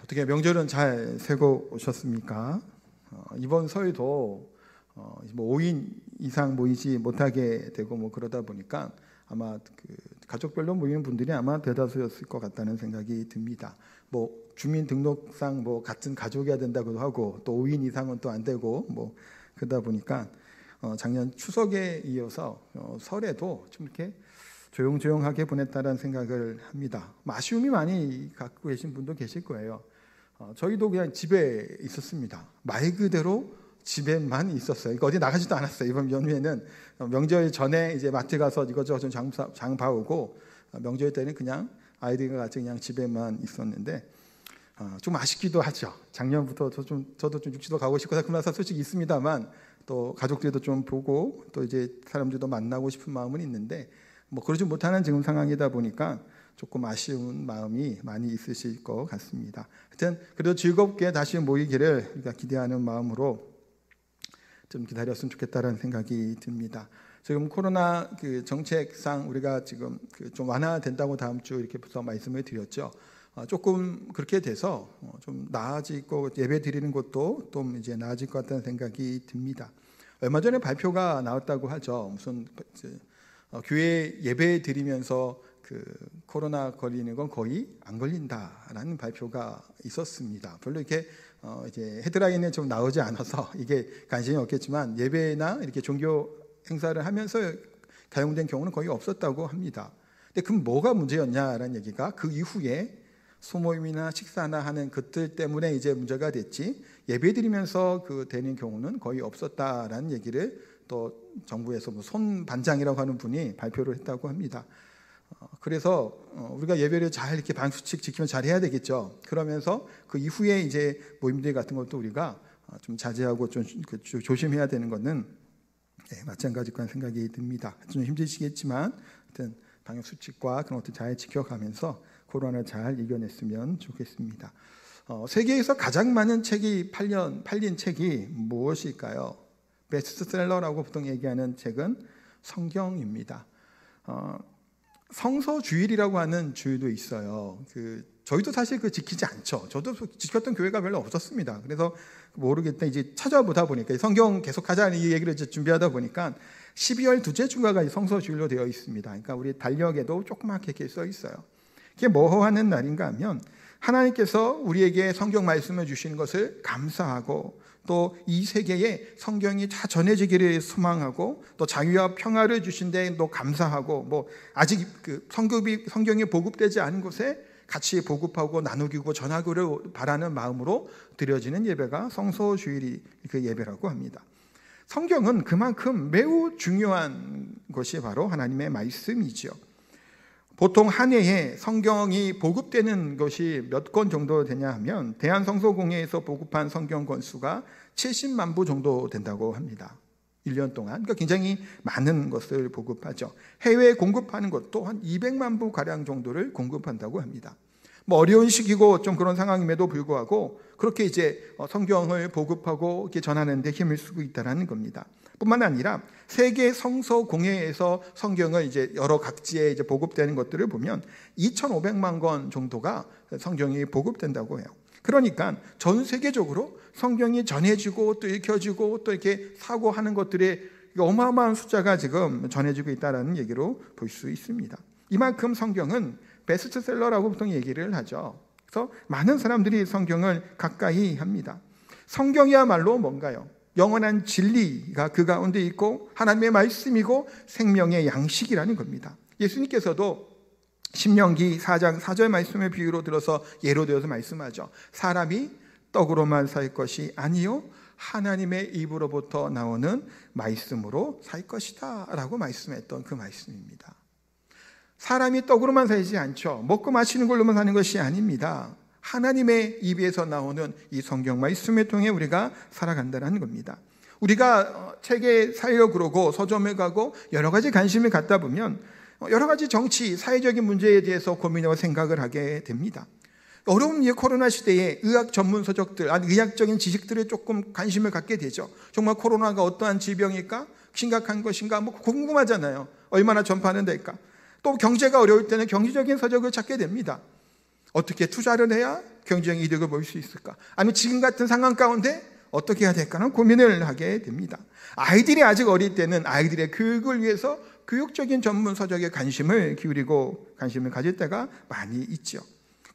어떻게 명절은 잘 새고 오셨습니까? 이번 설도 뭐 5인 이상 모이지 못하게 되고 뭐 그러다 보니까 아마 가족별로 모이는 분들이 아마 대다수였을 것 같다는 생각이 듭니다. 뭐 주민등록상 뭐 같은 가족이어야 된다고도 하고 또 5인 이상은 또 안 되고 뭐 그러다 보니까 작년 추석에 이어서 설에도 좀 이렇게 조용조용하게 보냈다는 생각을 합니다. 아쉬움이 많이 갖고 계신 분도 계실 거예요. 저희도 그냥 집에 있었습니다. 말 그대로 집에만 있었어요. 어디 나가지도 않았어요. 이번 연휴에는 명절 전에 이제 마트 가서 이것저것 장 봐오고 명절 때는 그냥 아이들과 같이 그냥 집에만 있었는데 좀 아쉽기도 하죠. 작년부터 저도 좀 육지도 가고 싶고 그런 솔직히 있습니다만 또 가족들도 좀 보고 또 이제 사람들도 만나고 싶은 마음은 있는데 뭐 그러지 못하는 지금 상황이다 보니까 조금 아쉬운 마음이 많이 있으실 것 같습니다. 하여튼 그래도 즐겁게 다시 모이기를 우리가 기대하는 마음으로 좀 기다렸으면 좋겠다는 생각이 듭니다. 지금 코로나 정책상 우리가 지금 좀 완화된다고 다음 주 이렇게 벌써 말씀을 드렸죠. 조금 그렇게 돼서 좀 나아지고 예배 드리는 것도 좀 이제 나아질 것 같다는 생각이 듭니다. 얼마 전에 발표가 나왔다고 하죠. 무슨 교회 예배 드리면서 코로나 걸리는 건 거의 안 걸린다라는 발표가 있었습니다. 별로 이렇게 이제 헤드라인에 좀 나오지 않아서 이게 관심이 없겠지만 예배나 이렇게 종교 행사를 하면서 가용된 경우는 거의 없었다고 합니다. 근데 그럼 뭐가 문제였냐라는 얘기가 그 이후에 소모임이나 식사나 하는 것들 때문에 이제 문제가 됐지 예배드리면서 되는 경우는 거의 없었다라는 얘기를 또 정부에서 손 반장이라고 하는 분이 발표를 했다고 합니다. 그래서 우리가 예배를 잘 이렇게 방수칙 지키면 잘 해야 되겠죠. 그러면서 그 이후에 이제 모임들 같은 것도 우리가 좀 자제하고 좀 조심해야 되는 것은 마찬가지일 거라는 생각이 듭니다. 좀 힘드시겠지만 하여튼 방역 수칙과 그런 것들 잘 지켜가면서 코로나를 잘 이겨냈으면 좋겠습니다. 세계에서 가장 많은 책이 팔린 책이 무엇일까요? 베스트셀러라고 보통 얘기하는 책은 성경입니다. 성서주일이라고 하는 주일도 있어요. 저희도 사실 지키지 않죠. 저도 지켰던 교회가 별로 없었습니다. 그래서 모르겠다 이제 찾아보다 보니까 성경 계속 하자는 이 얘기를 이제 준비하다 보니까 12월 둘째 주가 성서주일로 되어 있습니다. 그러니까 우리 달력에도 조그맣게 이렇게 써 있어요. 이게 뭐 하는 날인가 하면 하나님께서 우리에게 성경 말씀을 주시는 것을 감사하고 또 이 세계에 성경이 다 전해지기를 소망하고 또 자유와 평화를 주신 데 또 감사하고 뭐 아직 성경이 보급되지 않은 곳에 같이 보급하고 나누고 전하기를 바라는 마음으로 드려지는 예배가 성서주일이 그 예배라고 합니다. 성경은 그만큼 매우 중요한 것이 바로 하나님의 말씀이죠. 보통 한 해에 성경이 보급되는 것이 몇 권 정도 되냐 하면 대한성서공회에서 보급한 성경 권수가 70만 부 정도 된다고 합니다. 1년 동안. 그러니까 굉장히 많은 것을 보급하죠. 해외에 공급하는 것도 한 200만 부 가량 정도를 공급한다고 합니다. 뭐 어려운 시기고 좀 그런 상황임에도 불구하고 그렇게 이제 성경을 보급하고 이렇게 전하는 데 힘을 쓰고 있다는 겁니다. 뿐만 아니라 세계 성서 공회에서 성경을 이제 여러 각지에 이제 보급되는 것들을 보면 2,500만 권 정도가 성경이 보급된다고 해요. 그러니까 전 세계적으로 성경이 전해지고 또 읽혀지고 또 이렇게 사고하는 것들의 어마어마한 숫자가 지금 전해지고 있다는 얘기로 볼 수 있습니다. 이만큼 성경은 베스트셀러라고 보통 얘기를 하죠. 그래서 많은 사람들이 성경을 가까이 합니다. 성경이야말로 뭔가요? 영원한 진리가 그 가운데 있고 하나님의 말씀이고 생명의 양식이라는 겁니다. 예수님께서도 신명기 4장 4절 말씀의 비유로 들어서 예로 들어서 말씀하죠. 사람이 떡으로만 살 것이 아니요 하나님의 입으로부터 나오는 말씀으로 살 것이다 라고 말씀했던 그 말씀입니다. 사람이 떡으로만 살지 않죠. 먹고 마시는 걸로만 사는 것이 아닙니다. 하나님의 입에서 나오는 이 성경 말씀을 통해 우리가 살아간다는 겁니다. 우리가 책에 살려고 그러고 서점에 가고 여러 가지 관심을 갖다 보면 여러 가지 정치, 사회적인 문제에 대해서 고민하고 생각을 하게 됩니다. 어려운 이 코로나 시대에 의학 전문 서적들, 의학적인 지식들에 조금 관심을 갖게 되죠. 정말 코로나가 어떠한 질병일까? 심각한 것인가? 뭐 궁금하잖아요. 얼마나 전파는 될까? 또 경제가 어려울 때는 경제적인 서적을 찾게 됩니다. 어떻게 투자를 해야 경제적인 이득을 볼 수 있을까? 아니면 지금 같은 상황 가운데 어떻게 해야 될까 하는 고민을 하게 됩니다. 아이들이 아직 어릴 때는 아이들의 교육을 위해서 교육적인 전문 서적에 관심을 가질 때가 많이 있죠.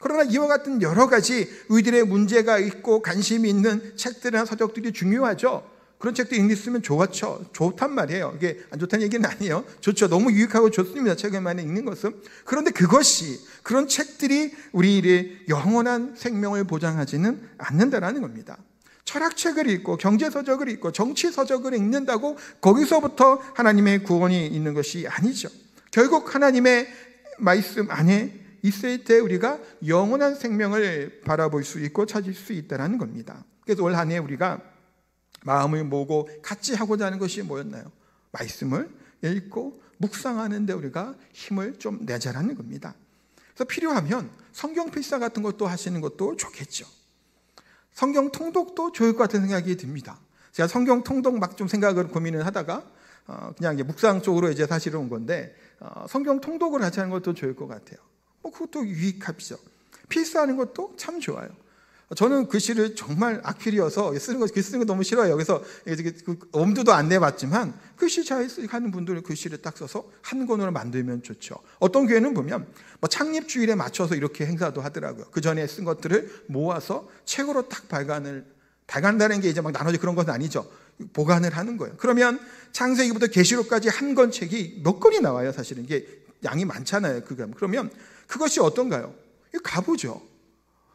그러나 이와 같은 여러 가지 우리들의 문제가 있고 관심이 있는 책들이나 서적들이 중요하죠. 그런 책도 읽으면 좋단 말이에요. 이게 안 좋다는 얘기는 아니에요. 좋죠. 너무 유익하고 좋습니다. 책을 많이 읽는 것은. 그런데 그런 책들이 우리의 영원한 생명을 보장하지는 않는다라는 겁니다. 철학책을 읽고 경제서적을 읽고 정치서적을 읽는다고 거기서부터 하나님의 구원이 있는 것이 아니죠. 결국 하나님의 말씀 안에 있을 때 우리가 영원한 생명을 바라볼 수 있고 찾을 수 있다는 겁니다. 그래서 올 한 해 우리가 마음을 모으고 같이 하고자 하는 것이 뭐였나요? 말씀을 읽고 묵상하는 데 우리가 힘을 좀 내자라는 겁니다. 그래서 필요하면 성경 필사 같은 것도 하시는 것도 좋겠죠. 성경 통독도 좋을 것 같은 생각이 듭니다. 제가 성경 통독 막 좀 고민을 하다가 그냥 이제 묵상 쪽으로 이제 사실 온 건데 성경 통독을 같이 하는 것도 좋을 것 같아요. 그것도 유익하죠. 필사하는 것도 참 좋아요. 저는 글씨를 정말 악필이어서 글 쓰는 거 너무 싫어요. 그래서 엄두도 안 내봤지만 글씨 잘 하는 분들은 글씨를 딱 써서 한 권으로 만들면 좋죠. 어떤 교회는 보면 창립주일에 맞춰서 이렇게 행사도 하더라고요. 그 전에 쓴 것들을 모아서 책으로 딱 발간한다는 게 이제 막 나눠지 그런 건 아니죠. 보관을 하는 거예요. 그러면 창세기부터 계시록까지 한 권 책이 몇 권이 나와요. 사실은 이게 양이 많잖아요. 그러면 그것이 어떤가요? 가보죠.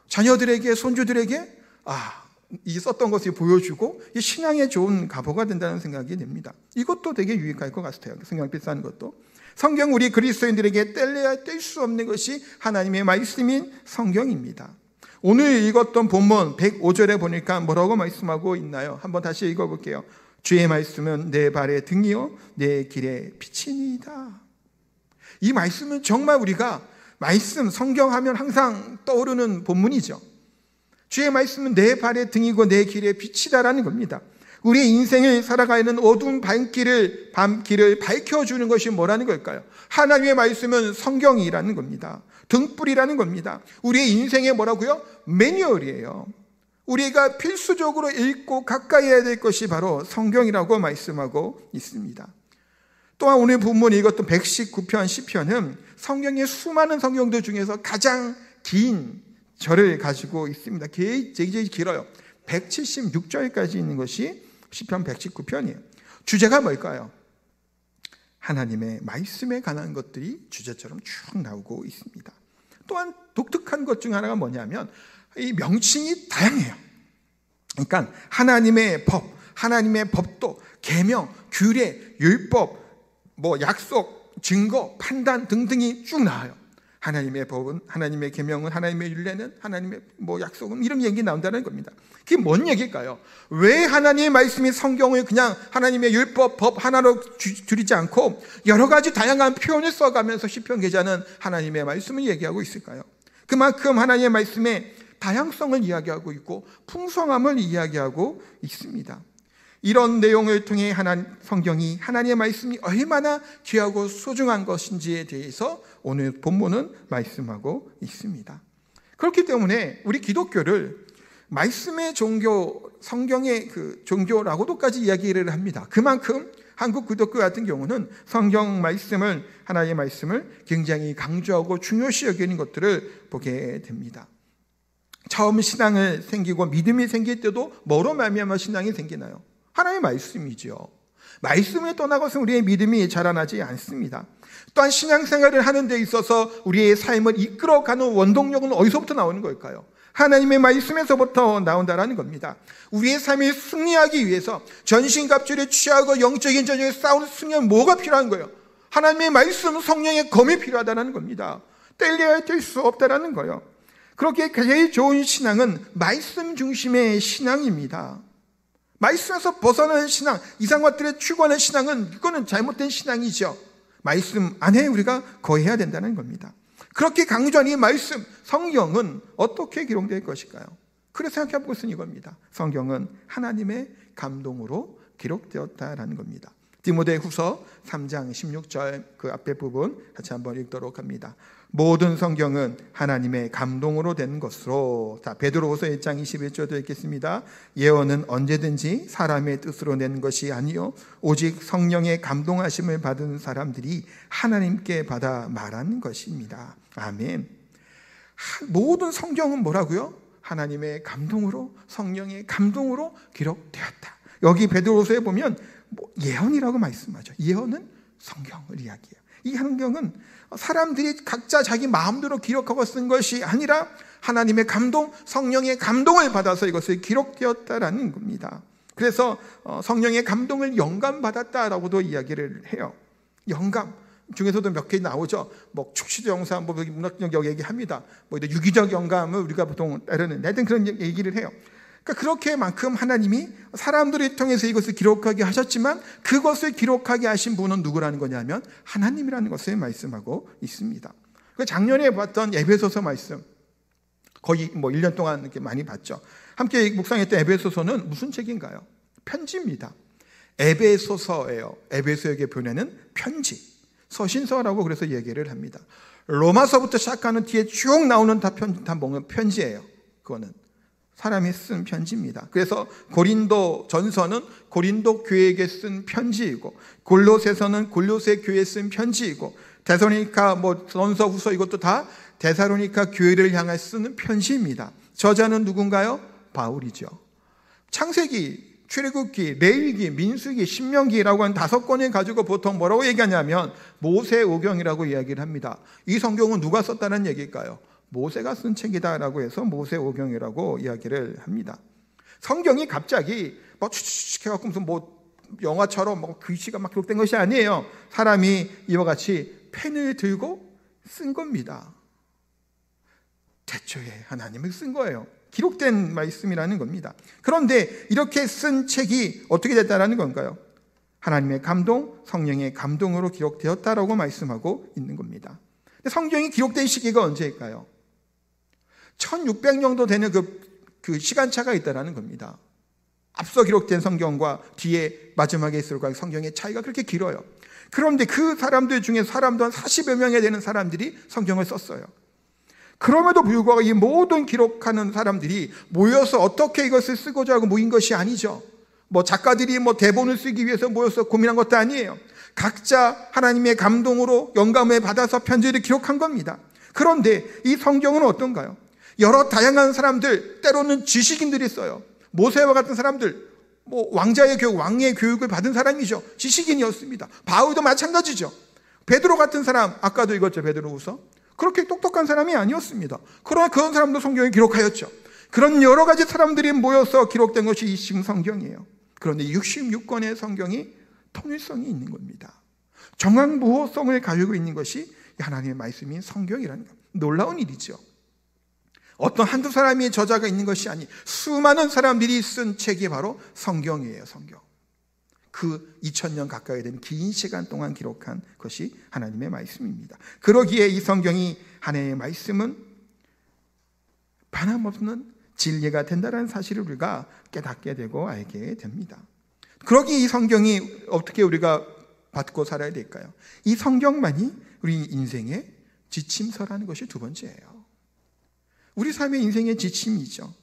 자녀들에게, 손주들에게 이 썼던 것을 보여주고 이 신앙에 좋은 가보가 된다는 생각이 듭니다. 이것도 되게 유익할 것 같아요. 성경 필사하는 것도. 성경 우리 그리스도인들에게 뗄래야 뗄 수 없는 것이 하나님의 말씀인 성경입니다. 오늘 읽었던 본문 105절에 보니까 뭐라고 말씀하고 있나요? 한번 다시 읽어볼게요. 주의 말씀은 내 발의 등이요 내 길의 빛이니이다. 이 말씀은 정말 우리가 성경하면 항상 떠오르는 본문이죠. 주의 말씀은 내 발의 등이고 내 길의 빛이다라는 겁니다. 우리의 인생을 살아가는 어두운 밤길을 밝혀주는 것이 뭐라는 걸까요? 하나님의 말씀은 성경이라는 겁니다. 등불이라는 겁니다. 우리의 인생의 뭐라고요? 매뉴얼이에요. 우리가 필수적으로 읽고 가까이 해야 될 것이 바로 성경이라고 말씀하고 있습니다. 또한 오늘 본문에 읽었던 119편 시편은 성경의 수많은 성경들 중에서 가장 긴 절을 가지고 있습니다. 되게 길어요. 176절까지 있는 것이 시편 119편이에요. 주제가 뭘까요? 하나님의 말씀에 관한 것들이 주제처럼 쭉 나오고 있습니다. 또한 독특한 것 중 하나가 뭐냐면 이 명칭이 다양해요. 그러니까 하나님의 법도, 계명, 규례, 율법, 약속, 증거, 판단 등등이 쭉 나와요. 하나님의 법은, 하나님의 계명은, 하나님의 율례는, 하나님의 약속은 이런 얘기 나온다는 겁니다. 그게 뭔 얘기일까요? 왜 하나님의 말씀이 성경을 그냥 하나님의 율법, 법 하나로 줄이지 않고 여러 가지 다양한 표현을 써가면서 시편 기자는 하나님의 말씀을 얘기하고 있을까요? 그만큼 하나님의 말씀의 다양성을 이야기하고 있고 풍성함을 이야기하고 있습니다. 이런 내용을 통해 성경이 하나님의 말씀이 얼마나 귀하고 소중한 것인지에 대해서 오늘 본문은 말씀하고 있습니다. 그렇기 때문에 우리 기독교를 말씀의 종교, 성경의 종교라고도까지 이야기를 합니다. 그만큼 한국 기독교 같은 경우는 성경 말씀을, 하나님의 말씀을 굉장히 강조하고 중요시 여기는 것들을 보게 됩니다. 처음 신앙을 생기고 믿음이 생길 때도 뭐로 말미암아 신앙이 생기나요? 하나님의 말씀이죠. 말씀을 떠나고서 우리의 믿음이 자라나지 않습니다. 또한 신앙생활을 하는 데 있어서 우리의 삶을 이끌어가는 원동력은 어디서부터 나오는 걸까요? 하나님의 말씀에서부터 나온다는 겁니다. 우리의 삶을 승리하기 위해서 전신갑주를 취하고 영적인 전쟁에 싸우는 승리는 뭐가 필요한 거예요? 하나님의 말씀, 성령의 검이 필요하다는 겁니다. 뗄래야 뗄 수 없다는 거예요. 그렇게 제일 좋은 신앙은 말씀 중심의 신앙입니다. 말씀에서 벗어나는 신앙, 이상 것들에 추구하는 신앙은 이거는 잘못된 신앙이죠. 말씀 안에 우리가 거해야 된다는 겁니다. 그렇게 강조한 이 말씀, 성경은 어떻게 기록될 것일까요? 그래서 생각해 볼 것은 이겁니다. 성경은 하나님의 감동으로 기록되었다라는 겁니다. 디모데후서 3장 16절 그 앞에 부분 같이 한번 읽도록 합니다. 모든 성경은 하나님의 감동으로 된 것으로. 자, 베드로후서 1장 21절도 읽겠습니다. 예언은 언제든지 사람의 뜻으로 낸 것이 아니요 오직 성령의 감동하심을 받은 사람들이 하나님께 받아 말한 것입니다. 아멘. 모든 성경은 뭐라고요? 하나님의 감동으로, 성령의 감동으로 기록되었다. 여기 베드로후서에 보면 예언이라고 말씀하죠. 예언은 성경을 이야기해요. 이 성경은 사람들이 각자 자기 마음대로 기록하고 쓴 것이 아니라 하나님의 감동, 성령의 감동을 받아서 이것을 기록되었다라는 겁니다. 그래서 성령의 감동을 영감받았다라고도 이야기를 해요. 영감 중에서도 몇 개 나오죠. 뭐 축시적 영감, 뭐 문학적 얘기합니다. 뭐 유기적 영감을 우리가 보통 따르는 하여튼 그런 얘기를 해요. 그러니까 그렇게만큼 하나님이 사람들을 통해서 이것을 기록하게 하셨지만 그것을 기록하게 하신 분은 누구라는 거냐면 하나님이라는 것을 말씀하고 있습니다. 작년에 봤던 에베소서 말씀 거의 1년 동안 이렇게 많이 봤죠. 함께 묵상했던 에베소서는 무슨 책인가요? 편지입니다. 에베소서예요. 에베소에게 보내는 편지. 서신서라고 그래서 얘기를 합니다. 로마서부터 시작하는 뒤에 쭉 나오는 다 편지예요. 그거는 사람이 쓴 편지입니다. 그래서 고린도 전서는 고린도 교회에게 쓴 편지이고, 골로새서는 골로새 교회에 쓴 편지이고, 데살로니가 전서 후서 이것도 다 데살로니가 교회를 향해 쓰는 편지입니다. 저자는 누군가요? 바울이죠. 창세기, 출애굽기, 레위기, 민수기, 신명기라고 하는 5권을 가지고 보통 뭐라고 얘기하냐면 모세오경이라고 이야기를 합니다. 이 성경은 누가 썼다는 얘기일까요? 모세가 쓴 책이다라고 해서 모세오경이라고 이야기를 합니다. 성경이 갑자기 추측 해갖고 무슨 영화처럼 글씨가 막 기록된 것이 아니에요. 사람이 이와 같이 펜을 들고 쓴 겁니다. 태초에 하나님을 쓴 거예요. 기록된 말씀이라는 겁니다. 그런데 이렇게 쓴 책이 어떻게 됐다라는 건가요? 하나님의 감동, 성령의 감동으로 기록되었다라고 말씀하고 있는 겁니다. 성경이 기록된 시기가 언제일까요? 1600년 정도 되는 그 시간차가 있다라는 겁니다. 앞서 기록된 성경과 뒤에 마지막에 있을 성경의 차이가 그렇게 길어요. 그런데 그 사람들 중에 사람도 한 40여 명에 되는 사람들이 성경을 썼어요. 그럼에도 불구하고 이 모든 기록하는 사람들이 모여서 어떻게 이것을 쓰고자 하고 모인 것이 아니죠. 작가들이 대본을 쓰기 위해서 모여서 고민한 것도 아니에요. 각자 하나님의 감동으로 영감을 받아서 편지를 기록한 겁니다. 그런데 이 성경은 어떤가요? 여러 다양한 사람들, 때로는 지식인들이 써요. 모세와 같은 사람들, 왕자의 교육, 왕의 교육을 받은 사람이죠. 지식인이었습니다. 바울도 마찬가지죠. 베드로 같은 사람, 아까도 읽었죠, 베드로후서. 그렇게 똑똑한 사람이 아니었습니다. 그러나 그런 사람도 성경에 기록하였죠. 그런 여러 가지 사람들이 모여서 기록된 것이 이 지금 성경이에요. 그런데 66권의 성경이 통일성이 있는 겁니다. 정황부호성을 가지고 있는 것이 하나님의 말씀인 성경이라는 겁니다. 놀라운 일이죠. 어떤 한두 사람의 저자가 있는 것이 아니 수많은 사람들이 쓴 책이 바로 성경이에요. 성경. 그 2000년 가까이 되는 긴 시간 동안 기록한 것이 하나님의 말씀입니다. 그러기에 이 성경이 하나님의 말씀은 변함없는 진리가 된다는 사실을 우리가 깨닫게 되고 알게 됩니다. 그러기에 이 성경이 어떻게 우리가 받고 살아야 될까요? 이 성경만이 우리 인생의 지침서라는 것이 두 번째예요. 우리 삶의 인생의 지침이죠.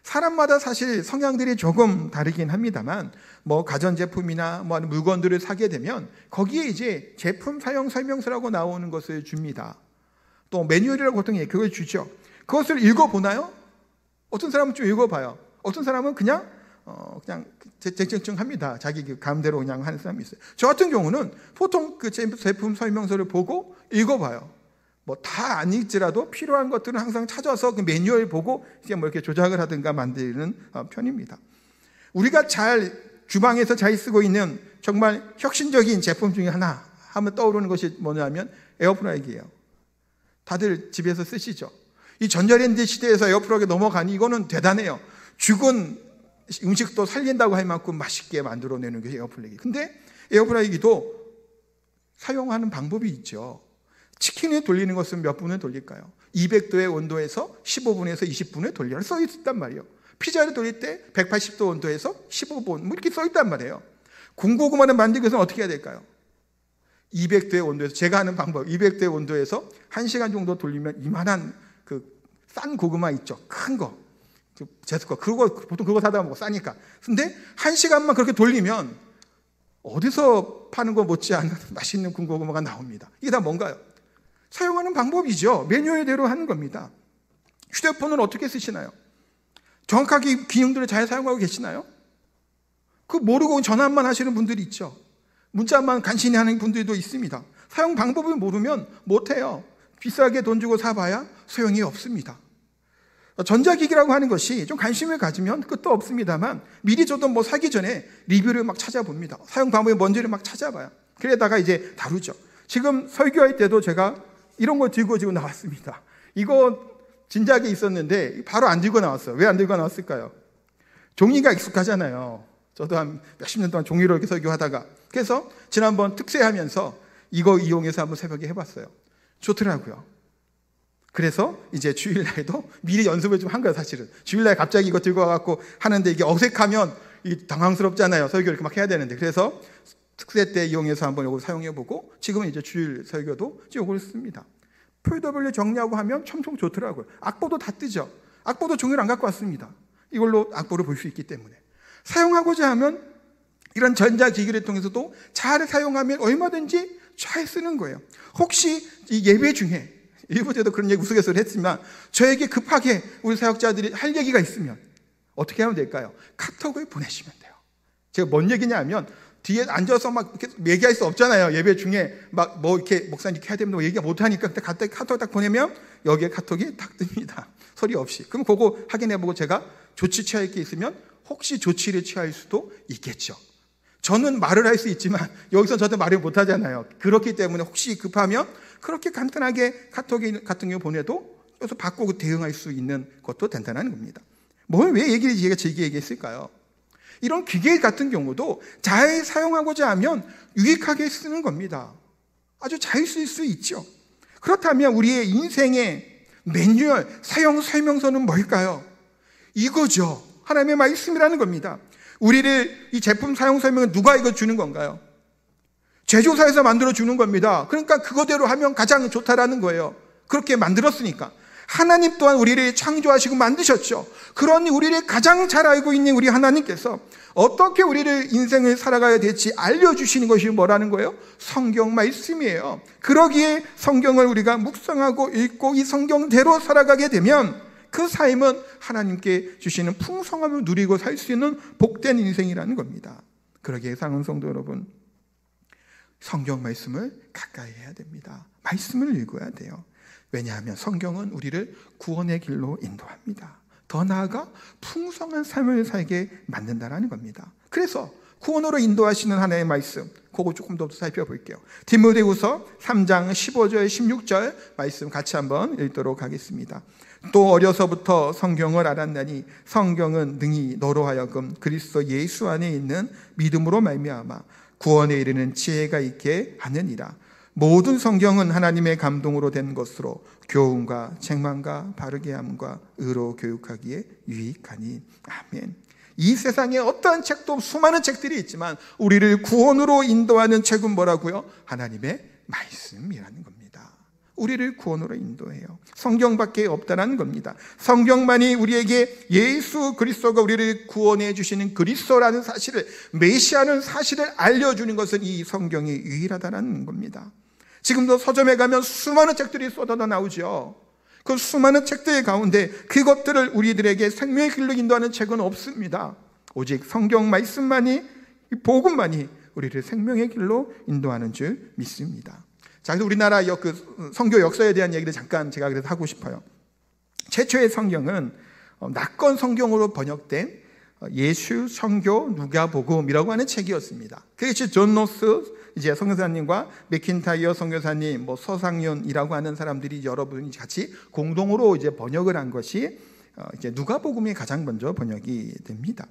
사람마다 사실 성향들이 조금 다르긴 합니다만 가전제품이나 물건들을 사게 되면 거기에 이제 제품 사용 설명서라고 나오는 것을 줍니다. 또 매뉴얼이라고 보통 그걸 주죠. 그것을 읽어보나요? 어떤 사람은 좀 읽어봐요. 어떤 사람은 그냥 쨍쨍쨍합니다. 자기 감대로 그냥 하는 사람이 있어요. 저 같은 경우는 보통 그 제품 설명서를 보고 읽어봐요. 다 안 읽지라도 필요한 것들은 항상 찾아서 그 매뉴얼 보고 이제 이렇게 조작을 하든가 만드는 편입니다. 우리가 주방에서 잘 쓰고 있는 정말 혁신적인 제품 중에 하나 하면 떠오르는 것이 뭐냐면 에어프라이기예요. 다들 집에서 쓰시죠. 이 전자레인지 시대에서 에어프라이기 넘어가니 이거는 대단해요. 죽은 음식도 살린다고 할 만큼 맛있게 만들어내는 게 에어프라이기. 근데 에어프라이기도 사용하는 방법이 있죠. 치킨을 돌리는 것은 몇 분을 돌릴까요? 200도의 온도에서 15분에서 20분을 돌려라 써있단 말이에요. 피자를 돌릴 때 180도 온도에서 15분 이렇게 써있단 말이에요. 군고구마를 만들기 위해서는 어떻게 해야 될까요? 200도의 온도에서, 제가 하는 방법, 200도의 온도에서 1시간 정도 돌리면 이만한 그 싼 고구마 있죠. 큰 거. 제스코. 보통 그거 사다 먹고 싸니까. 근데 1시간만 그렇게 돌리면 어디서 파는 거 못지않은 맛있는 군고구마가 나옵니다. 이게 다 뭔가요? 사용하는 방법이죠. 매뉴얼대로 하는 겁니다. 휴대폰을 어떻게 쓰시나요? 정확하게 기능들을 잘 사용하고 계시나요? 그 모르고 전화만 하시는 분들이 있죠. 문자만 간신히 하는 분들도 있습니다. 사용 방법을 모르면 못해요. 비싸게 돈 주고 사봐야 소용이 없습니다. 전자기기라고 하는 것이 좀 관심을 가지면 끝도 없습니다만 미리 저도 뭐 사기 전에 리뷰를 막 찾아봅니다. 사용 방법이 뭔지를 막 찾아봐요. 그러다가 이제 다루죠. 지금 설교할 때도 제가 이런 거 들고 지고 나왔습니다. 이거 진작에 있었는데 바로 안 들고 나왔어요. 왜 안 들고 나왔을까요? 종이가 익숙하잖아요. 저도 한 몇십 년 동안 종이로 이렇게 설교하다가, 그래서 지난번 특세하면서 이거 이용해서 한번 새벽에 해봤어요. 좋더라고요. 그래서 이제 주일날도 미리 연습을 좀 한 거예요, 사실은. 주일날 갑자기 이거 들고 와갖고 하는데 이게 어색하면 당황스럽잖아요. 설교 이렇게 막 해야 되는데. 그래서 특세 때 이용해서 한번 이걸 사용해보고, 지금은 이제 주일 설교도 이걸 씁니다. 폴더별로 정리하고 하면 참 좋더라고요. 악보도 다 뜨죠. 악보도 종이를 안 갖고 왔습니다. 이걸로 악보를 볼 수 있기 때문에. 사용하고자 하면 이런 전자기기를 통해서도 잘 사용하면 얼마든지 잘 쓰는 거예요. 혹시 이 예배 중에 일부 때도 그런 얘기 우스갯소리를 했지만 저에게 급하게 우리 사역자들이 할 얘기가 있으면 어떻게 하면 될까요? 카톡을 보내시면 돼요. 제가 뭔 얘기냐 하면 뒤에 앉아서 막 이렇게 얘기할 수 없잖아요. 예배 중에 막 뭐 이렇게 목사님 이렇게 해야 됩니다. 얘기 못 하니까 그때 갑자기 카톡 딱 보내면 여기에 카톡이 딱 뜹니다. 소리 없이. 그럼 그거 확인해보고 제가 조치 취할 게 있으면 혹시 조치를 취할 수도 있겠죠. 저는 말을 할 수 있지만 여기서 저도 말을 못 하잖아요. 그렇기 때문에 혹시 급하면 그렇게 간단하게 카톡 같은 경우 보내도 여기서 바꾸고 대응할 수 있는 것도 된다는 겁니다. 왜 얘기를 길게 얘기했을까요? 이런 기계 같은 경우도 잘 사용하고자 하면 유익하게 쓰는 겁니다. 아주 잘 쓸 수 있죠. 그렇다면 우리의 인생의 매뉴얼, 사용 설명서는 뭘까요? 이거죠. 하나님의 말씀이라는 겁니다. 우리를 이 제품 사용 설명은 누가 이거 주는 건가요? 제조사에서 만들어 주는 겁니다. 그러니까 그거대로 하면 가장 좋다라는 거예요. 그렇게 만들었으니까. 하나님 또한 우리를 창조하시고 만드셨죠. 그러니 우리를 가장 잘 알고 있는 우리 하나님께서 어떻게 우리를 인생을 살아가야 될지 알려주시는 것이 뭐라는 거예요? 성경 말씀이에요. 그러기에 성경을 우리가 묵상하고 읽고 이 성경대로 살아가게 되면 그 삶은 하나님께 주시는 풍성함을 누리고 살 수 있는 복된 인생이라는 겁니다. 그러기에 사랑하는 성도 여러분, 성경 말씀을 가까이 해야 됩니다. 말씀을 읽어야 돼요. 왜냐하면 성경은 우리를 구원의 길로 인도합니다. 더 나아가 풍성한 삶을 살게 만든다는 겁니다. 그래서 구원으로 인도하시는 하나님의 말씀, 그거 조금 더 살펴볼게요. 디모데후서 3장 15절 16절 말씀 같이 한번 읽도록 하겠습니다. 또 어려서부터 성경을 알았나니 성경은 능히 너로 하여금 그리스도 예수 안에 있는 믿음으로 말미암아 구원에 이르는 지혜가 있게 하느니라. 모든 성경은 하나님의 감동으로 된 것으로 교훈과 책망과 바르게 함과 의로 교육하기에 유익하니. 아멘. 이 세상에 어떠한 책도 수많은 책들이 있지만 우리를 구원으로 인도하는 책은 뭐라고요? 하나님의 말씀이라는 겁니다. 우리를 구원으로 인도해요. 성경밖에 없다는 겁니다. 성경만이 우리에게 예수 그리스도가 우리를 구원해 주시는 그리스도라는 사실을, 메시아는 사실을 알려주는 것은 이 성경이 유일하다는 겁니다. 지금도 서점에 가면 수많은 책들이 쏟아져 나오죠. 그 수많은 책들 가운데 그것들을 우리들에게 생명의 길로 인도하는 책은 없습니다. 오직 성경 말씀만이, 복음만이 우리를 생명의 길로 인도하는 줄 믿습니다. 자, 그래서 우리나라 그 선교 역사에 대한 얘기를 잠깐 제가 그래서 하고 싶어요. 최초의 성경은 낙권 성경으로 번역된 예수, 성교, 누가복음이라고 하는 책이었습니다. 그것이 존 노스 이제 선교사님과 맥킨타이어 선교사님, 서상윤이라고 하는 사람들이 여러분이 같이 공동으로 이제 번역을 한 것이 이제 누가복음이 가장 먼저 번역이 됩니다.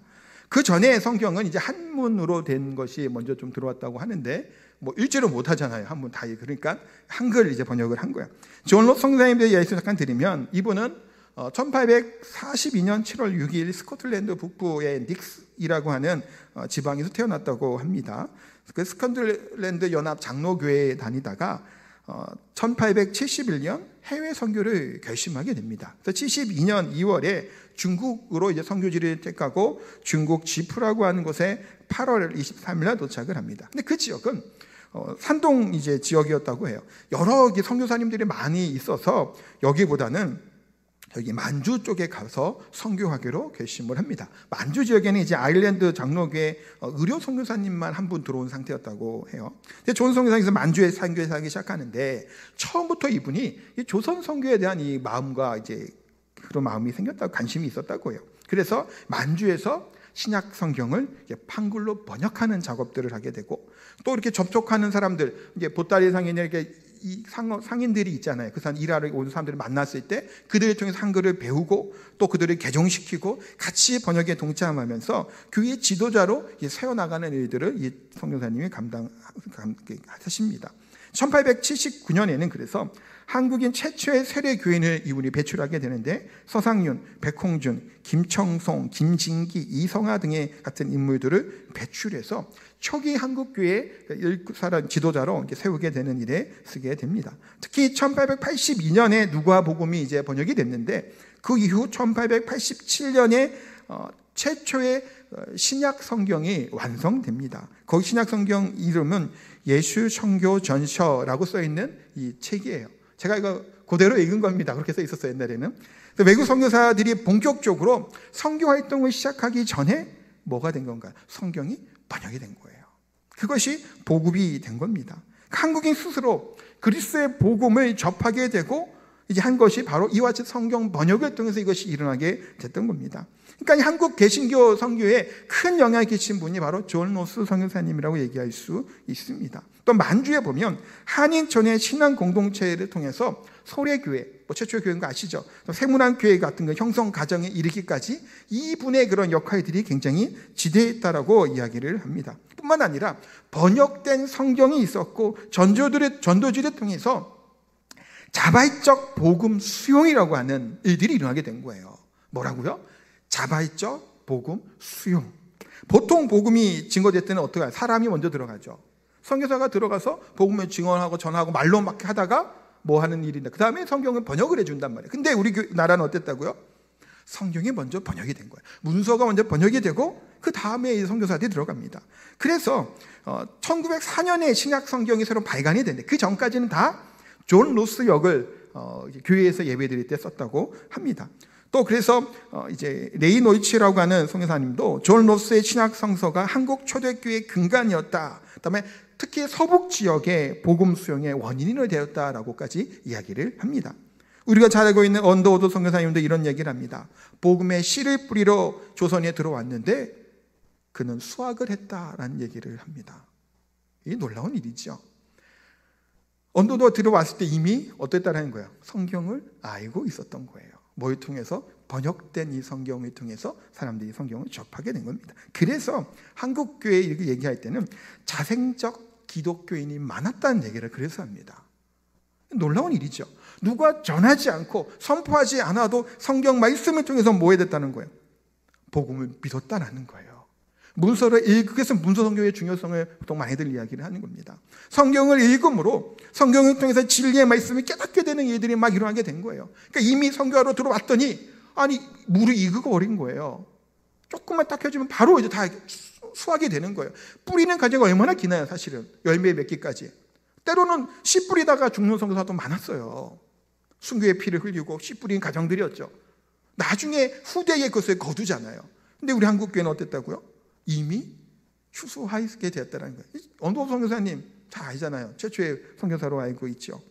그 전에 성경은 이제 한문으로 된 것이 먼저 좀 들어왔다고 하는데 일제로 못 하잖아요. 한문 다. 그러니까 한글 이제 번역을 한 거예요. 존 노스 선교사님에 대해 말씀 잠깐 드리면 이분은 1842년 7월 6일 스코틀랜드 북부의 이라고 하는 지방에서 태어났다고 합니다. 그 스코틀랜드 연합 장로교회에 다니다가 1871년 해외 선교를 결심하게 됩니다. 그래서 72년 2월에 중국으로 이제 선교지를 택하고 중국 지푸라고 하는 곳에 8월 23일 날 도착을 합니다. 근데 그 지역은 산동 이제 지역이었다고 해요. 여러 선교사님들이 많이 있어서 여기보다는 여기 만주 쪽에 가서 선교하기로 결심을 합니다. 만주 지역에는 이제 아일랜드 장로교회 의료 선교사님만 한 분 들어온 상태였다고 해요. 근데 조선 선교사에서 만주에 선교에 살기 시작하는데 처음부터 이분이 조선 선교에 대한 이 마음과 이제 그런 마음이 생겼다고 관심이 있었다고 해요. 그래서 만주에서 신약 성경을 한글로 번역하는 작업들을 하게 되고 또 이렇게 접촉하는 사람들 이제 보따리 상인이 이렇게 이 상인들이 있잖아요. 그 사람 일하러 온 사람들을 만났을 때 그들을 통해서 한글을 배우고 또 그들을 개종시키고 같이 번역에 동참하면서 교회 지도자로 세워나가는 일들을 이 선교사님이 감당하십니다. 1879년에는 그래서 한국인 최초의 세례교인을 이분이 배출하게 되는데 서상윤, 백홍준, 김청송, 김진기, 이성하 등의 같은 인물들을 배출해서 초기 한국교회 사람 지도자로 세우게 되는 일에 쓰게 됩니다. 특히 1882년에 누가복음이 이제 번역이 됐는데 그 이후 1887년에 최초의 신약 성경이 완성됩니다. 거기 신약 성경 이름은 예수 청교 전서라고 써 있는 이 책이에요. 제가 이거 그대로 읽은 겁니다. 그렇게 써 있었어요, 옛날에는. 외국 선교사들이 본격적으로 선교 활동을 시작하기 전에 뭐가 된 건가요? 성경이 번역이 된 거예요. 그것이 복음이 된 겁니다. 한국인 스스로 그리스도의 복음을 접하게 되고 이제 한 것이 바로 이와 같이 성경 번역을 통해서 이것이 일어나게 됐던 겁니다. 그러니까 한국 개신교 선교에 큰 영향을 끼친 분이 바로 존 로스 선교사님이라고 얘기할 수 있습니다. 또 만주에 보면 한인촌의 신앙 공동체를 통해서 소래교회, 최초의 교회인 거 아시죠? 세문안교회 같은 거 형성 과정에 이르기까지 이분의 그런 역할들이 굉장히 지대했다라고 이야기를 합니다. 뿐만 아니라 번역된 성경이 있었고 전도지를 통해서 자발적 복음 수용이라고 하는 일들이 일어나게 된 거예요. 뭐라고요? 자발적 복음 수용. 보통 복음이 증거될 때는 어떻게 해요? 사람이 먼저 들어가죠. 선교사가 들어가서 복음을 증언하고 전하고 말로 막 하다가 뭐 하는 일인데 그 다음에 성경을 번역을 해준단 말이에요. 근데 우리 나라는 어땠다고요? 성경이 먼저 번역이 된 거예요. 문서가 먼저 번역이 되고 그 다음에 선교사들이 들어갑니다. 그래서 1904년에 신약 성경이 새로 발간이 됐는데 그 전까지는 다 존 로스 역을 교회에서 예배드릴 때 썼다고 합니다. 또 그래서 이제 레이노이치라고 하는 선교사님도 존 로스의 신약 성서가 한국 초대교회의 근간이었다. 그다음에 특히 서북 지역의 복음 수용의 원인이 되었다라고까지 이야기를 합니다. 우리가 잘 알고 있는 언더우드 선교사님도 이런 얘기를 합니다. 복음의 씨를 뿌리러 조선에 들어왔는데 그는 수학을 했다라는 얘기를 합니다. 이게 놀라운 일이죠. 언더우드가 들어왔을 때 이미 어땠다라는 거예요? 성경을 알고 있었던 거예요. 뭘 통해서? 번역된 이 성경을 통해서 사람들이 성경을 접하게 된 겁니다. 그래서 한국교회 이렇게 얘기할 때는 자생적 기독교인이 많았다는 얘기를 그래서 합니다. 놀라운 일이죠. 누가 전하지 않고 선포하지 않아도 성경 말씀을 통해서 뭐 해야 됐다는 거예요? 복음을 믿었다는 거예요. 문서를 읽으면서 문서 성경의 중요성을 보통 많이들 이야기를 하는 겁니다. 성경을 읽음으로 성경을 통해서 진리의 말씀을 깨닫게 되는 일들이 막 일어나게 된 거예요. 그러니까 이미 선교하러 들어왔더니 물을 익고 버린 거예요. 조금만 딱 해주면 바로 이제 다 수확이 되는 거예요. 뿌리는 과정이 얼마나 기나요, 사실은. 열매 맺기까지. 때로는 씨 뿌리다가 죽는 선교사도 많았어요. 순교의 피를 흘리고 씨 뿌린 가정들이었죠. 나중에 후대에 그것을 거두잖아요. 근데 우리 한국교회는 어땠다고요? 이미 추수하게 되었다는 거예요. 언더우드 선교사님 잘 아시잖아요. 최초의 선교사로 알고 있죠.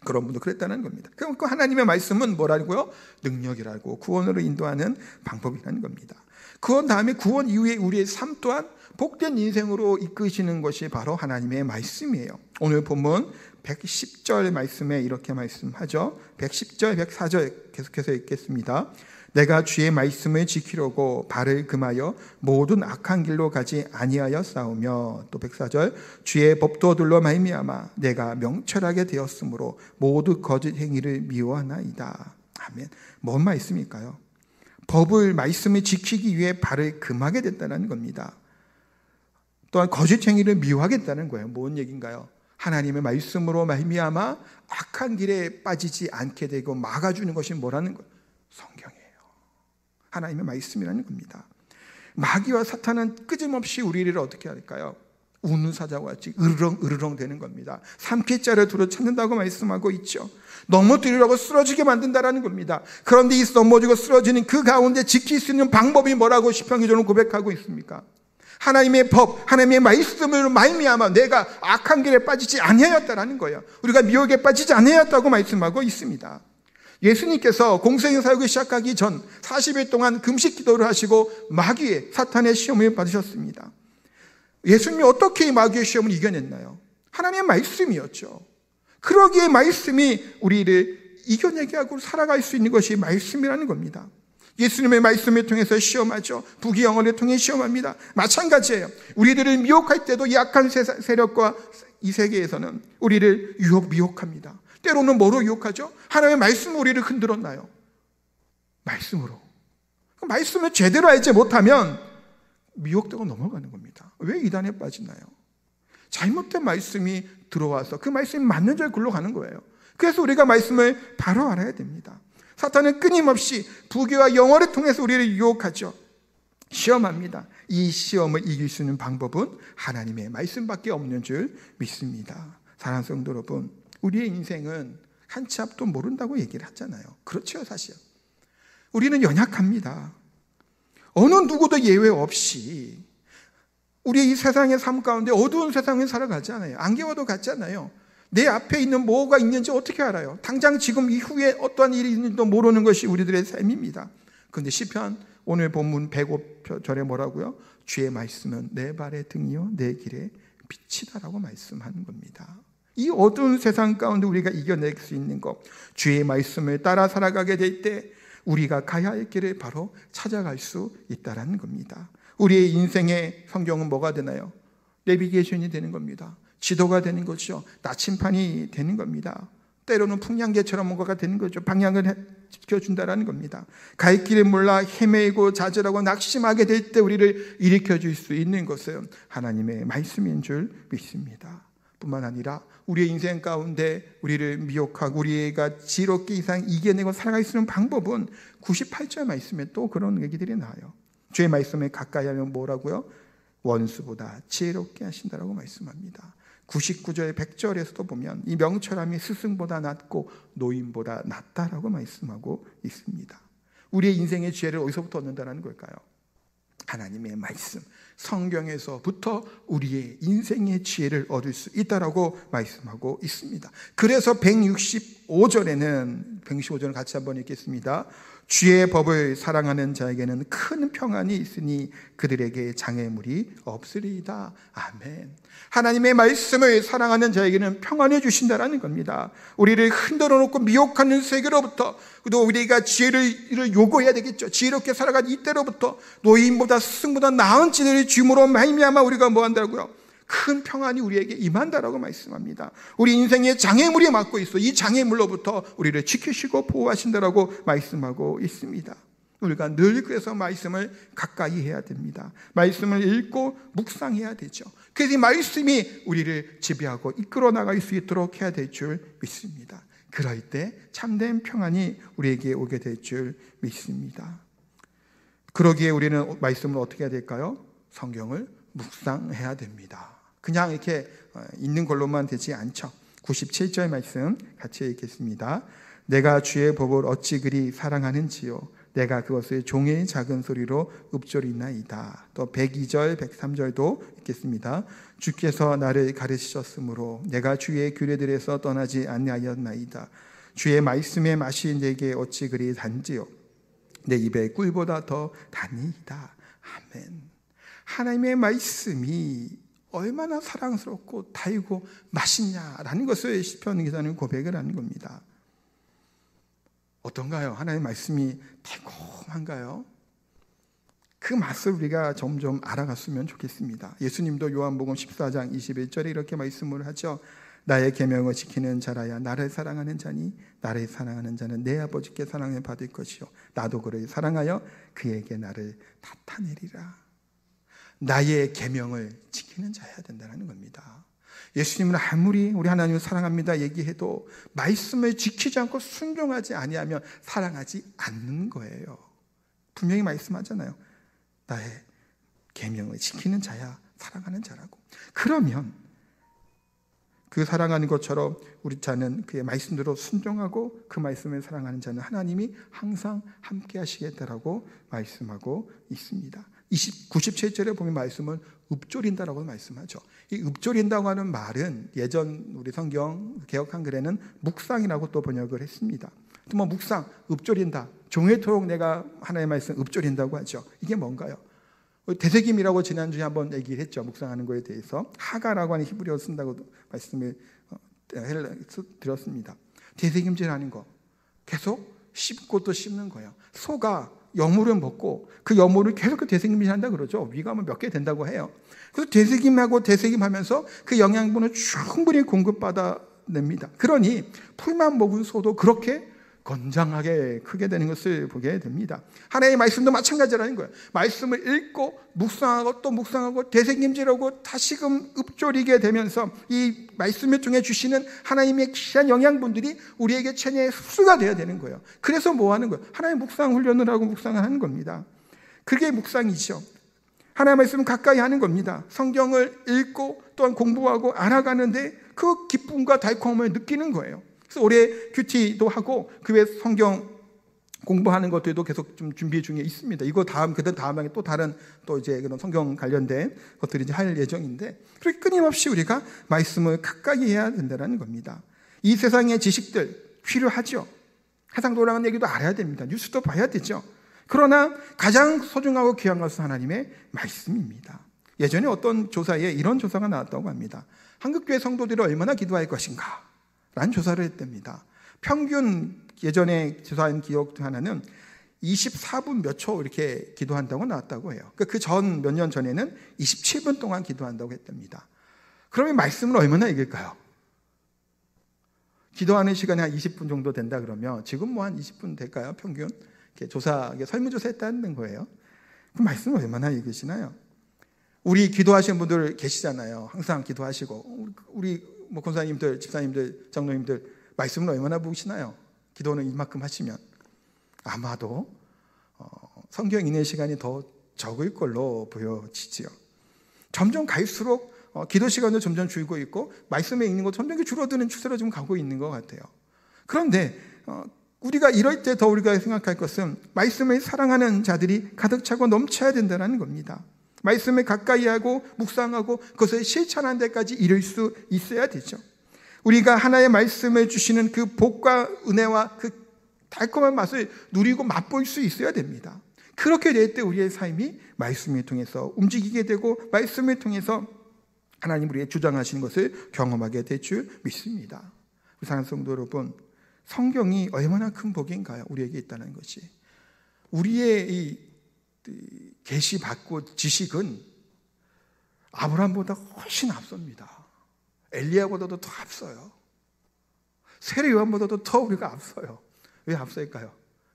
그런 분도 그랬다는 겁니다. 그럼 그 하나님의 말씀은 뭐라고요? 능력이라고 구원으로 인도하는 방법이라는 겁니다. 구원 다음에 구원 이후에 우리의 삶 또한 복된 인생으로 이끄시는 것이 바로 하나님의 말씀이에요. 오늘 본문 110절 말씀에 이렇게 말씀하죠. 110절, 104절 계속해서 읽겠습니다. 내가 주의 말씀을 지키려고 발을 금하여 모든 악한 길로 가지 아니하여 싸우며, 또 104절, 주의 법도들로 말미암아 내가 명철하게 되었으므로 모두 거짓 행위를 미워하나이다. 아멘. 뭔 말씀일까요? 법을 말씀을 지키기 위해 발을 금하게 됐다는 겁니다. 또한 거짓 행위를 미워하겠다는 거예요. 뭔 얘기인가요? 하나님의 말씀으로 말미암아 악한 길에 빠지지 않게 되고 막아주는 것이 뭐라는 거예요? 성경이에요. 하나님의 말씀이라는 겁니다. 마귀와 사탄은 끊임없이 우리를 어떻게 할까요? 우는 사자와 같이 으르렁 되는 겁니다. 삼키자를 두루 찾는다고 말씀하고 있죠. 넘어뜨리려고 쓰러지게 만든다라는 겁니다. 그런데 이 넘어지고 쓰러지는 그 가운데 지킬 수 있는 방법이 뭐라고 시편기자는 고백하고 있습니까? 하나님의 법, 하나님의 말씀으로 말미암아 내가 악한 길에 빠지지 아니하였다라는 거예요. 우리가 미혹에 빠지지 아니하였다고 말씀하고 있습니다. 예수님께서 공생의 사역을 시작하기 전 40일 동안 금식 기도를 하시고 마귀의 사탄의 시험을 받으셨습니다. 예수님이 어떻게 마귀의 시험을 이겨냈나요? 하나님의 말씀이었죠. 그러기에 말씀이 우리를 이겨내게 하고 살아갈 수 있는 것이 말씀이라는 겁니다. 예수님의 말씀을 통해서 시험하죠. 부귀영화를 통해 시험합니다. 마찬가지예요. 우리들을 미혹할 때도 약한 세력과 이 세계에서는 우리를 미혹합니다. 때로는 뭐로 유혹하죠? 하나님의 말씀으로 우리를 흔들었나요? 말씀으로. 말씀을 제대로 알지 못하면 미혹되고 넘어가는 겁니다. 왜 이단에 빠지나요? 잘못된 말씀이 들어와서 그 말씀이 맞는 줄 굴러가는 거예요. 그래서 우리가 말씀을 바로 알아야 됩니다. 사탄은 끊임없이 부귀와 영화를 통해서 우리를 유혹하죠. 시험합니다. 이 시험을 이길 수 있는 방법은 하나님의 말씀밖에 없는 줄 믿습니다. 사랑하는 성도 여러분, 우리의 인생은 한치 앞도 모른다고 얘기를 하잖아요. 그렇죠, 사실. 우리는 연약합니다. 어느 누구도 예외 없이 우리 이 세상의 삶 가운데 어두운 세상에 살아가잖아요. 안개와도 같잖아요. 내 앞에 있는 뭐가 있는지 어떻게 알아요? 당장 지금 이후에 어떠한 일이 있는지도 모르는 것이 우리들의 삶입니다. 그런데 시편 오늘 본문 105절에 뭐라고요? 주의 말씀은 내 발의 등이요 내 길의 빛이다라고 말씀하는 겁니다. 이 어두운 세상 가운데 우리가 이겨낼 수 있는 것, 주의 말씀을 따라 살아가게 될 때 우리가 가야 할 길을 바로 찾아갈 수 있다는 겁니다. 우리의 인생의 성경은 뭐가 되나요? 내비게이션이 되는 겁니다. 지도가 되는 거죠. 나침판이 되는 겁니다. 때로는 풍량계처럼 뭔가가 되는 거죠. 방향을 지켜준다는 겁니다. 갈 길을 몰라 헤매고 좌절하고 낙심하게 될 때 우리를 일으켜줄 수 있는 것은 하나님의 말씀인 줄 믿습니다. 뿐만 아니라 우리의 인생 가운데 우리를 미혹하고 우리가 지롭게 이상 이겨내고 살아갈 수 있는 방법은 98절 말씀에 또 그런 얘기들이 나와요. 주의 말씀에 가까이 하면 뭐라고요? 원수보다 지혜롭게 하신다라고 말씀합니다. 99절 100절에서도 보면 이 명철함이 스승보다 낫고 노인보다 낫다라고 말씀하고 있습니다. 우리의 인생의 지혜를 어디서부터 얻는다는 걸까요? 하나님의 말씀, 성경에서부터 우리의 인생의 지혜를 얻을 수 있다라고 말씀하고 있습니다. 그래서 165절을 같이 한번 읽겠습니다. 주의 법을 사랑하는 자에게는 큰 평안이 있으니 그들에게 장애물이 없으리이다. 아멘. 하나님의 말씀을 사랑하는 자에게는 평안을 주신다라는 겁니다. 우리를 흔들어 놓고 미혹하는 세계로부터, 또 우리가 지혜를 요구해야 되겠죠. 지혜롭게 살아간 이때로부터 노인보다 스승보다 나은 지혜를 주므로 말미암아 우리가 뭐 한다고요? 큰 평안이 우리에게 임한다라고 말씀합니다. 우리 인생에 장애물이 막고 있어. 이 장애물로부터 우리를 지키시고 보호하신다라고 말씀하고 있습니다. 우리가 늘 그래서 말씀을 가까이 해야 됩니다. 말씀을 읽고 묵상해야 되죠. 그래서 이 말씀이 우리를 지배하고 이끌어 나갈 수 있도록 해야 될 줄 믿습니다. 그럴 때 참된 평안이 우리에게 오게 될 줄 믿습니다. 그러기에 우리는 말씀을 어떻게 해야 될까요? 성경을 묵상해야 됩니다. 그냥 이렇게 있는 걸로만 되지 않죠. 97절 말씀 같이 읽겠습니다. 내가 주의 법을 어찌 그리 사랑하는지요. 내가 그것을 종의 작은 소리로 읊조리나이다. 또 102절 103절도 읽겠습니다. 주께서 나를 가르치셨으므로 내가 주의 규례들에서 떠나지 아니하였나이다. 주의 말씀의 맛이 내게 어찌 그리 단지요. 내 입에 꿀보다 더 단이다. 아멘. 하나님의 말씀이 얼마나 사랑스럽고 달고 맛있냐라는 것을 시편 기자는 고백을 하는 겁니다. 어떤가요? 하나님의 말씀이 달콤한가요? 그 맛을 우리가 점점 알아갔으면 좋겠습니다. 예수님도 요한복음 14장 21절에 이렇게 말씀을 하죠. 나의 계명을 지키는 자라야 나를 사랑하는 자니 나를 사랑하는 자는 내 아버지께 사랑을 받을 것이요 나도 그를 사랑하여 그에게 나를 나타내리라. 나의 계명을 지키는 자여야 된다는 겁니다. 예수님은 아무리 우리 하나님을 사랑합니다 얘기해도 말씀을 지키지 않고 순종하지 아니하면 사랑하지 않는 거예요. 분명히 말씀하잖아요. 나의 계명을 지키는 자야 사랑하는 자라고. 그러면 그 사랑하는 것처럼 우리 자는 그의 말씀대로 순종하고 그 말씀을 사랑하는 자는 하나님이 항상 함께 하시겠다라고 말씀하고 있습니다. 97절에 보면 말씀은 읊조린다라고 말씀하죠. 이 읊조린다고 하는 말은 예전 우리 성경 개역 한글에는 묵상이라고 또 번역을 했습니다. 또 뭐 묵상, 읊조린다. 종일토록 내가 하나님의 말씀 읊조린다고 하죠. 이게 뭔가요? 되새김이라고 지난주에 한번 얘기를 했죠. 묵상하는 거에 대해서. 하가라고 하는 히브리어 쓴다고 말씀을 드렸습니다. 되새김질하는 거. 계속 씹고 또 씹는 거예요. 소가 여물을 먹고 그 여물을 계속 되새김질한다 그러죠. 위가 몇 개 된다고 해요. 그래서 되새김하고 되새김하면서 그 영양분을 충분히 공급받아 냅니다. 그러니 풀만 먹은 소도 그렇게 건장하게 크게 되는 것을 보게 됩니다. 하나님의 말씀도 마찬가지라는 거예요. 말씀을 읽고 묵상하고 또 묵상하고 되새김질하고 다시금 읊조리게 되면서 이 말씀을 통해 주시는 하나님의 귀한 영양분들이 우리에게 체내에 흡수가 되어야 되는 거예요. 그래서 뭐 하는 거예요? 하나님의 묵상 훈련을 하고 묵상을 하는 겁니다. 그게 묵상이죠. 하나님의 말씀을 가까이 하는 겁니다. 성경을 읽고 또한 공부하고 알아가는데 그 기쁨과 달콤함을 느끼는 거예요. 그래서 올해 큐티도 하고 그 외 성경 공부하는 것들도 계속 좀 준비 중에 있습니다. 이거 그다음 다음에 또 다른 또 이제 그런 성경 관련된 것들이 이제 할 예정인데, 그렇게 끊임없이 우리가 말씀을 가까이 해야 된다는 겁니다. 이 세상의 지식들 필요하죠. 세상 돌아가는 얘기도 알아야 됩니다. 뉴스도 봐야 되죠. 그러나 가장 소중하고 귀한 것은 하나님의 말씀입니다. 예전에 어떤 조사에 이런 조사가 나왔다고 합니다. 한국교회 성도들이 얼마나 기도할 것인가 라는 조사를 했답니다. 평균 예전에 조사한 기록 하나는 24분 몇 초 이렇게 기도한다고 나왔다고 해요. 그 전 몇 년 전에는 27분 동안 기도한다고 했답니다. 그러면 말씀은 얼마나 읽을까요? 기도하는 시간이 한 20분 정도 된다 그러면 지금 뭐 한 20분 될까요? 평균 이렇게 설문조사 했다는 거예요. 그 말씀을 얼마나 읽으시나요? 우리 기도하시는 분들 계시잖아요. 항상 기도하시고 우리 뭐 권사님들, 집사님들, 장로님들 말씀을 얼마나 보시나요? 기도는 이만큼 하시면 아마도 성경 읽는 시간이 더 적을 걸로 보여지지요. 점점 갈수록 기도 시간도 점점 줄고 있고 말씀에 읽는 것도 점점 줄어드는 추세로 좀 가고 있는 것 같아요. 그런데 우리가 이럴 때 더 우리가 생각할 것은 말씀을 사랑하는 자들이 가득 차고 넘쳐야 된다는 겁니다. 말씀을 가까이 하고 묵상하고 그것을 실천하는 데까지 이를 수 있어야 되죠. 우리가 하나의 말씀을 주시는 그 복과 은혜와 그 달콤한 맛을 누리고 맛볼 수 있어야 됩니다. 그렇게 될 때 우리의 삶이 말씀을 통해서 움직이게 되고 말씀을 통해서 하나님 우리의 주장하시는 것을 경험하게 될 줄 믿습니다. 사랑하는 성도 여러분, 성경이 얼마나 큰 복인가요? 우리에게 있다는 것이. 우리의 이 계시받고 지식은 아브라함보다 훨씬 앞섭니다. 엘리야보다도 더 앞서요. 세례 요한보다도 더 우리가 앞서요. 왜 앞서일까요?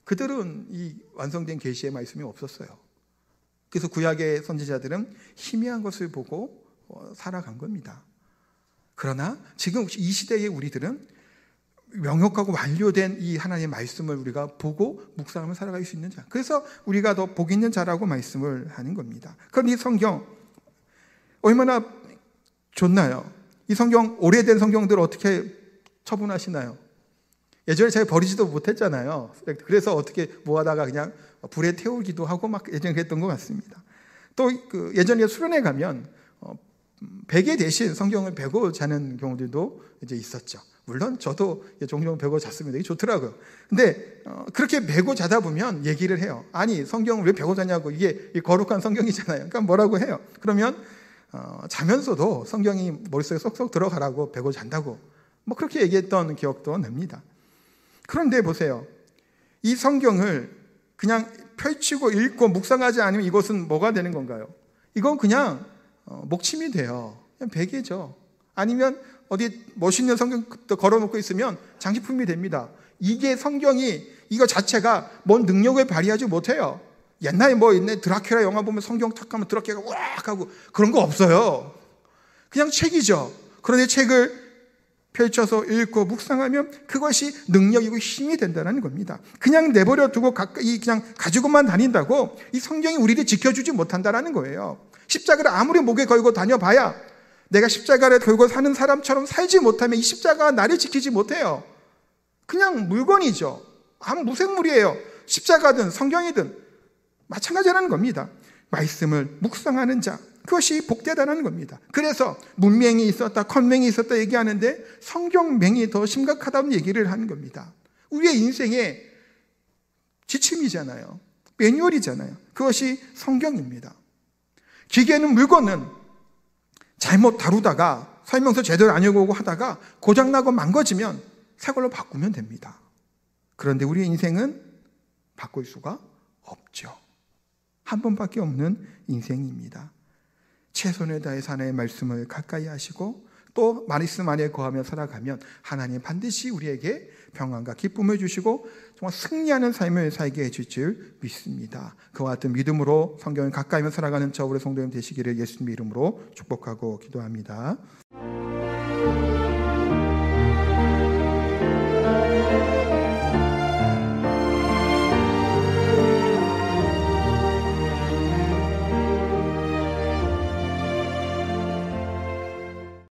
그들은 이 완성된 계시의 말씀이 없었어요. 그래서 구약의 선지자들은 희미한 것을 보고 살아간 겁니다. 그러나 지금 이 시대의 우리들은 명확하고 완료된 이 하나님의 말씀을 우리가 보고 묵상하며 살아갈 수 있는 자. 그래서 우리가 더 복 있는 자라고 말씀을 하는 겁니다. 그럼 이 성경 얼마나 좋나요? 이 성경, 오래된 성경들을 어떻게 처분하시나요? 예전에 잘 버리지도 못했잖아요. 그래서 어떻게 모아다가 그냥 불에 태우기도 하고 막 예전에 그랬던 것 같습니다. 또 그 예전에 수련회 가면 베개 대신 성경을 베고 자는 경우들도 이제 있었죠. 물론 저도 종종 베고 잤습니다. 이게 좋더라고요. 근데 그렇게 베고 자다 보면 얘기를 해요. 아니, 성경을 왜 베고 자냐고. 이게 거룩한 성경이잖아요. 그러니까 뭐라고 해요. 그러면 자면서도 성경이 머릿속에 쏙쏙 들어가라고 베고 잔다고 뭐 그렇게 얘기했던 기억도 납니다. 그런데 보세요. 이 성경을 그냥 펼치고 읽고 묵상하지 않으면 이것은 뭐가 되는 건가요? 이건 그냥 목침이 돼요. 그냥 베개죠. 아니면 어디 멋있는 성경 걸어놓고 있으면 장식품이 됩니다. 이게 성경이 이거 자체가 뭔 능력을 발휘하지 못해요. 옛날에 옛날 드라큘라 영화 보면 성경 탁 하면 드라큘라가 우악 하고 그런 거 없어요. 그냥 책이죠. 그런데 책을 펼쳐서 읽고 묵상하면 그것이 능력이고 힘이 된다는 겁니다. 그냥 내버려 두고 가까이 그냥 가지고만 다닌다고 이 성경이 우리를 지켜주지 못한다는 거예요. 십자가를 아무리 목에 걸고 다녀봐야 내가 십자가를 걸고 사는 사람처럼 살지 못하면 이 십자가가 나를 지키지 못해요. 그냥 물건이죠. 아무 무생물이에요. 십자가든 성경이든 마찬가지라는 겁니다. 말씀을 묵상하는 자, 그것이 복되다는 겁니다. 그래서 문맹이 있었다, 컨맹이 있었다 얘기하는데 성경맹이 더 심각하다는 얘기를 하는 겁니다. 우리의 인생의 지침이잖아요. 매뉴얼이잖아요. 그것이 성경입니다. 기계는 물건은 잘못 다루다가 설명서 제대로 안 읽어보고 하다가 고장나고 망가지면 새 걸로 바꾸면 됩니다. 그런데 우리의 인생은 바꿀 수가 없죠. 한 번밖에 없는 인생입니다. 최선을 다해서 하나님의 말씀을 가까이 하시고 또 말씀 안에 거하며 살아가면 하나님 반드시 우리에게 평안과 기쁨을 주시고 정말 승리하는 삶을 살게 해줄 줄 믿습니다. 그와 같은 믿음으로 성경을 가까이 하며 살아가는 저 우리 성도님 되시기를 예수님 이름으로 축복하고 기도합니다.